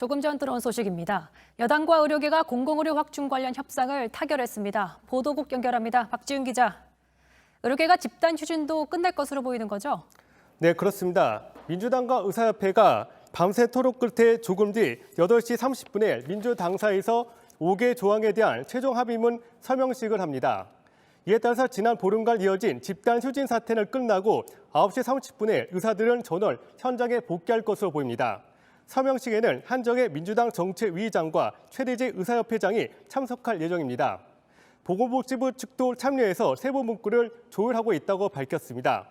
조금 전 들어온 소식입니다. 여당과 의료계가 공공의료 확충 관련 협상을 타결했습니다. 보도국 연결합니다. 박지훈 기자. 의료계가 집단 휴진도 끝날 것으로 보이는 거죠? 네, 그렇습니다. 민주당과 의사협회가 밤새 토론 끝에 조금 뒤 8시 30분에 민주당사에서 5개 조항에 대한 최종 합의문 서명식을 합니다. 이에 따라서 지난 보름간 이어진 집단 휴진 사태는 끝나고 9시 30분에 의사들은 전월 현장에 복귀할 것으로 보입니다. 서명식에는 한정혜 민주당 정책위의장과 최대재 의사협회장이 참석할 예정입니다. 보건복지부 측도 참여해서 세부 문구를 조율하고 있다고 밝혔습니다.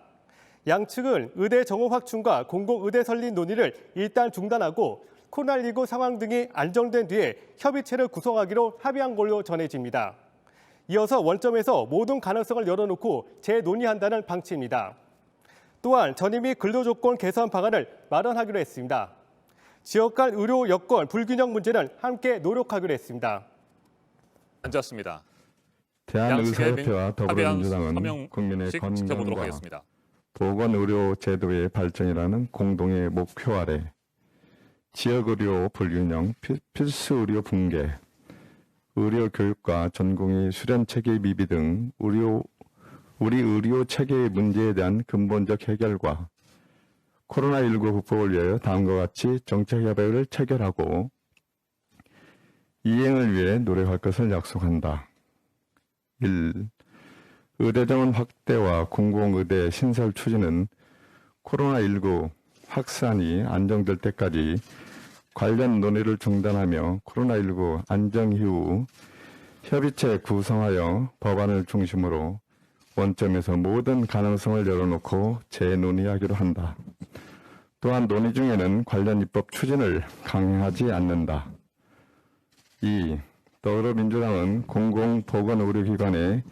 양측은 의대 정원 확충과 공공의대 설립 논의를 일단 중단하고 코로나19 상황 등이 안정된 뒤에 협의체를 구성하기로 합의한 걸로 전해집니다. 이어서 원점에서 모든 가능성을 열어놓고 재논의한다는 방침입니다. 또한 전임의 근로조건 개선 방안을 마련하기로 했습니다. 지역 간 의료 여건 불균형 문제는 함께 노력하기로 했습니다. 앉았습니다. 대한의사협회와 더불어민주당은 국민의 건강과 보건의료 제도의 발전이라는 공동의 목표 아래 지역의료 불균형, 필수의료 붕괴, 의료교육과 전공의 수련체계 미비 등 우리 의료 체계의 문제에 대한 근본적 해결과 코로나19 극복을 위하여 다음과 같이 정책협약을 체결하고 이행을 위해 노력할 것을 약속한다. 1. 의대정원 확대와 공공의대 신설 추진은 코로나19 확산이 안정될 때까지 관련 논의를 중단하며 코로나19 안정 이후 협의체 구성하여 법안을 중심으로 원점에서 모든 가능성을 열어놓고 재논의하기로 한다. 또한 논의 중에는 관련 입법 추진을 강행하지 않는다. 2. 더불어민주당은 공공보건의료기관의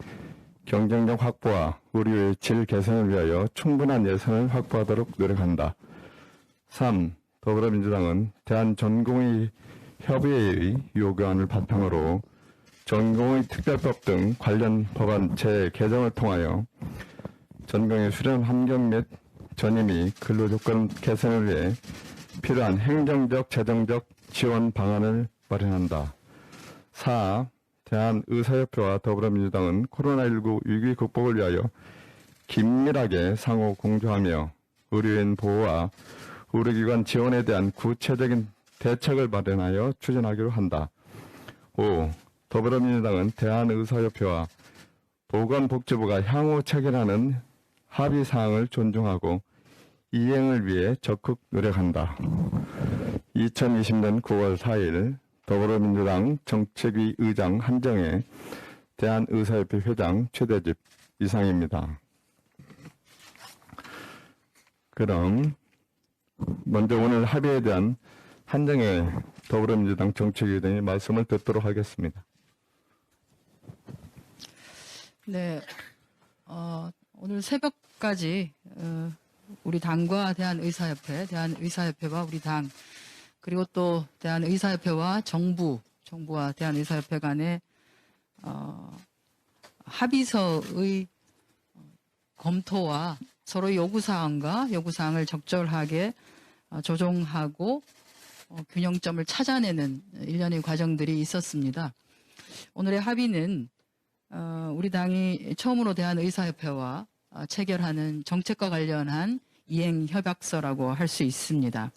경쟁력 확보와 의료의 질 개선을 위하여 충분한 예산을 확보하도록 노력한다. 3. 더불어민주당은 대한전공의 협의회의 요구안을 바탕으로 전공의 특별법 등 관련 법안 재개정을 통하여 전공의 수련 환경 및 전임의 근로조건 개선을 위해 필요한 행정적, 재정적 지원 방안을 마련한다. 4. 대한의사협회와 더불어민주당은 코로나19 위기 극복을 위하여 긴밀하게 상호 공조하며 의료인 보호와 의료기관 지원에 대한 구체적인 대책을 마련하여 추진하기로 한다. 5. 더불어민주당은 대한의사협회와 보건복지부가 향후 체결하는 합의사항을 존중하고 이행을 위해 적극 노력한다. 2020년 9월 4일 더불어민주당 정책위 의장 한정혜, 대한의사협회 회장 최대집 이상입니다. 그럼 먼저 오늘 합의에 대한 한정혜 더불어민주당 정책위 의장의 말씀을 듣도록 하겠습니다. 네, 오늘 새벽까지 우리 당과 대한의사협회와 우리 당 그리고 또 대한의사협회와 정부와 대한의사협회 간의 합의서의 검토와 서로의 요구사항을 적절하게 조정하고 균형점을 찾아내는 일련의 과정들이 있었습니다. 오늘의 합의는 우리 당이 처음으로 대한의사협회와 체결하는 정책과 관련한 이행협약서라고 할 수 있습니다.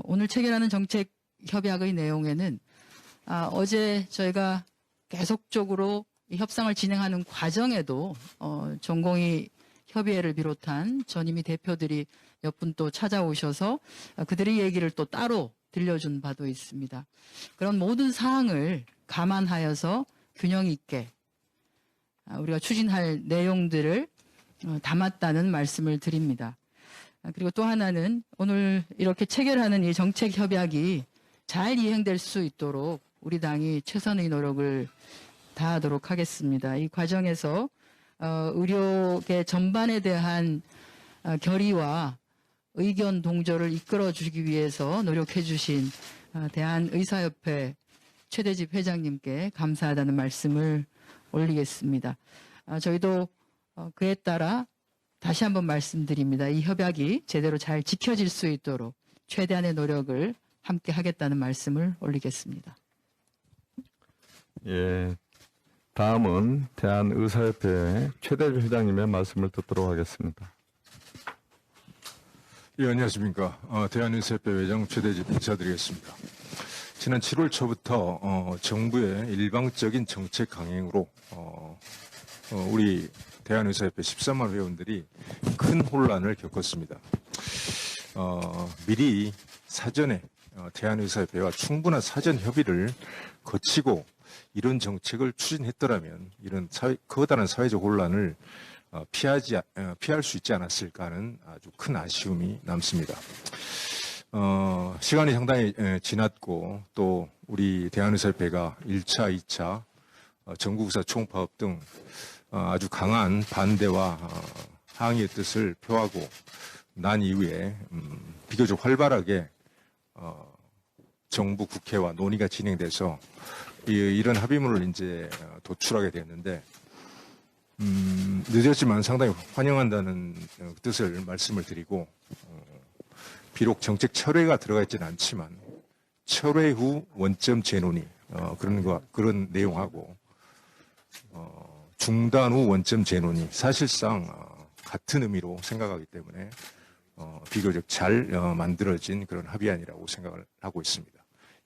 오늘 체결하는 정책협약의 내용에는 어제 저희가 계속적으로 이 협상을 진행하는 과정에도 전공의 협의회를 비롯한 전임의 대표들이 몇 분 또 찾아오셔서 그들의 얘기를 또 따로 들려준 바도 있습니다. 그런 모든 사항을 감안하여서 균형 있게 우리가 추진할 내용들을 담았다는 말씀을 드립니다. 그리고 또 하나는 오늘 이렇게 체결하는 이 정책협약이 잘 이행될 수 있도록 우리 당이 최선의 노력을 다하도록 하겠습니다. 이 과정에서 의료계 전반에 대한 결의와 의견 동조를 이끌어주기 위해서 노력해 주신 대한의사협회 최대집 회장님께 감사하다는 말씀을 올리겠습니다. 저희도 그에 따라 다시 한번 말씀드립니다. 이 협약이 제대로 잘 지켜질 수 있도록 최대한의 노력을 함께 하겠다는 말씀을 올리겠습니다. 예, 다음은 대한의사협회 최대주 회장님의 말씀을 듣도록 하겠습니다. 예, 안녕하십니까. 대한의사협회 회장 최대집 인사드리겠습니다. 지난 7월 초부터 정부의 일방적인 정책 강행으로 우리 대한의사협회 13만 회원들이 큰 혼란을 겪었습니다. 미리 사전에 대한의사협회와 충분한 사전 협의를 거치고 이런 정책을 추진했더라면 이런 커다란 사회적 혼란을 피할 수 있지 않았을까 하는 아주 큰 아쉬움이 남습니다. 시간이 상당히 지났고 또 우리 대한의사협회가 1차, 2차 전국의사 총파업 등 아주 강한 반대와 항의의 뜻을 표하고 난 이후에 비교적 활발하게 정부 국회와 논의가 진행돼서 이런 합의문을 이제 도출하게 됐는데 늦었지만 상당히 환영한다는 뜻을 말씀을 드리고 비록 정책 철회가 들어가 있지는 않지만 철회 후 원점 재논의 그런 내용하고 중단 후 원점 재논의 사실상 같은 의미로 생각하기 때문에 비교적 잘 만들어진 그런 합의안이라고 생각을 하고 있습니다.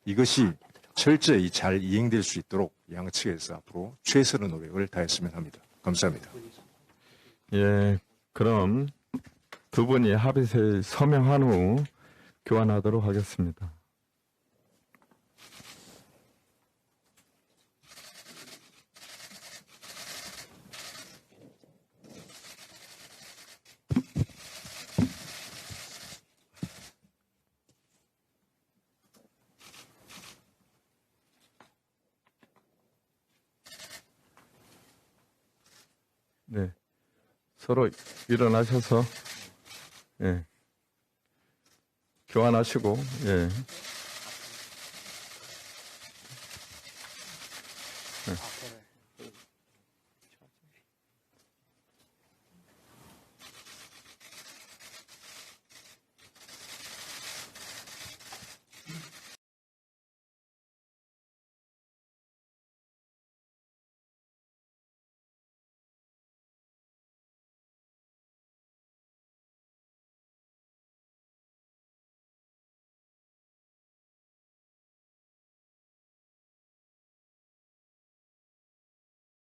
이것이 철저히 잘 이행될 수 있도록 양측에서 앞으로 최선의 노력을 다했으면 합니다. 감사합니다. 예, 그럼 두 분이 합의서에 서명한 후 교환하도록 하겠습니다. 네, 서로 일어나셔서 예, 교환하시고 예. 예.